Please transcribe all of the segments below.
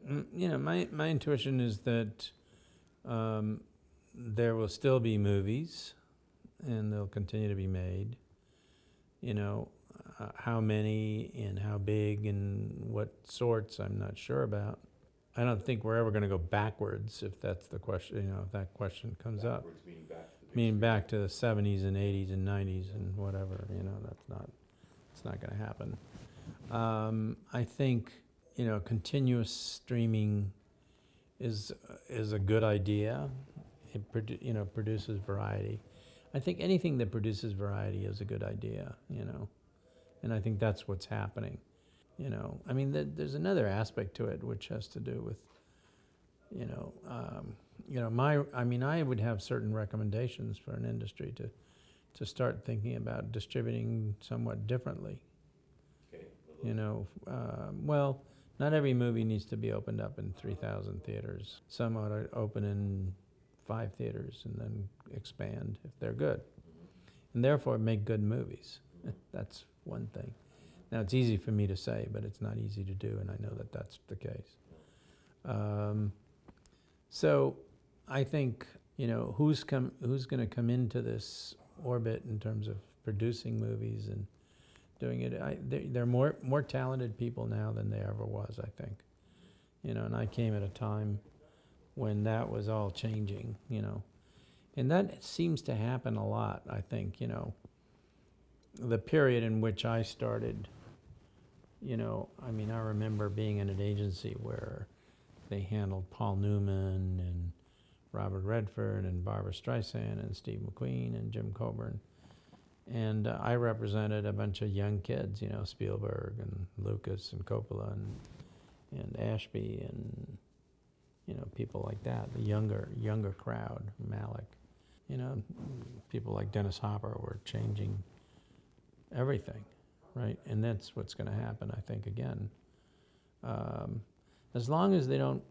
You know, my intuition is that there will still be movies, and they'll continue to be made. You know, how many and how big and what sorts, I'm not sure about. I don't think we're ever going to go backwards, if that's the question. You know, if that question comes up. Meaning back to the 70s and 80s and 90s and whatever. You know, it's not going to happen. I think, you know, continuous streaming is a good idea. It you know, produces variety. I think anything that produces variety is a good idea, you know, and I think that's what's happening. You know, I mean, there's another aspect to it which has to do with, you know, I mean, I would have certain recommendations for an industry to start thinking about distributing somewhat differently. Okay. You know, well, not every movie needs to be opened up in 3,000 theaters. Some ought to open in 5 theaters and then expand if they're good. And therefore make good movies. That's one thing. Now, it's easy for me to say, but it's not easy to do, and I know that that's the case. So I think, you know, who's going to come into this orbit in terms of producing movies and doing it? There are more talented people now than there ever was, I think. You know, and I came at a time when that was all changing, you know. And that seems to happen a lot, I think, you know. The period in which I started, you know, I mean, I remember being in an agency where they handled Paul Newman and Robert Redford and Barbra Streisand and Steve McQueen and Jim Coburn. And I represented a bunch of young kids, you know, Spielberg and Lucas and Coppola and Ashby and, you know, people like that, the younger crowd, Malick. You know, people like Dennis Hopper were changing everything, right? And that's what's going to happen, I think, again. As long as they don't,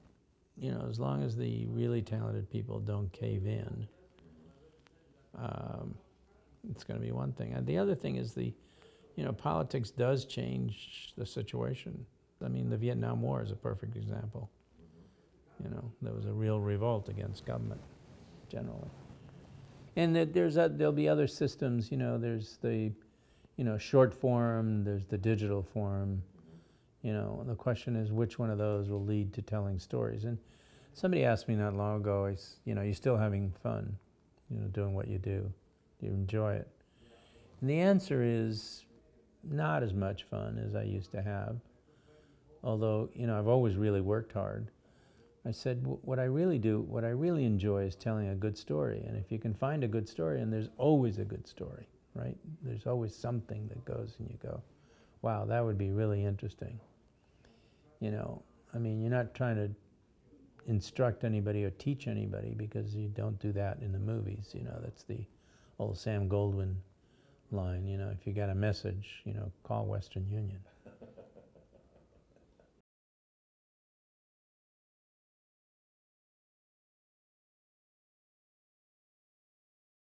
you know, as long as the really talented people don't cave in, it's going to be one thing. And the other thing is you know, politics does change the situation. I mean, the Vietnam War is a perfect example. You know, there was a real revolt against government, generally. And that there'll be other systems, you know, there's the, you know, short form, there's the digital form, you know, and the question is which one of those will lead to telling stories. And somebody asked me not long ago, you know, you're still having fun, you know, doing what you do. Do you enjoy it? And the answer is not as much fun as I used to have, although, you know, I've always really worked hard. I said, what I really enjoy is telling a good story. And if you can find a good story, and there's always a good story, right? There's always something that goes and you go, wow, that would be really interesting. You know, I mean, you're not trying to instruct anybody or teach anybody because you don't do that in the movies. You know, that's the old Sam Goldwyn line, you know, if you got a message, you know, call Western Union.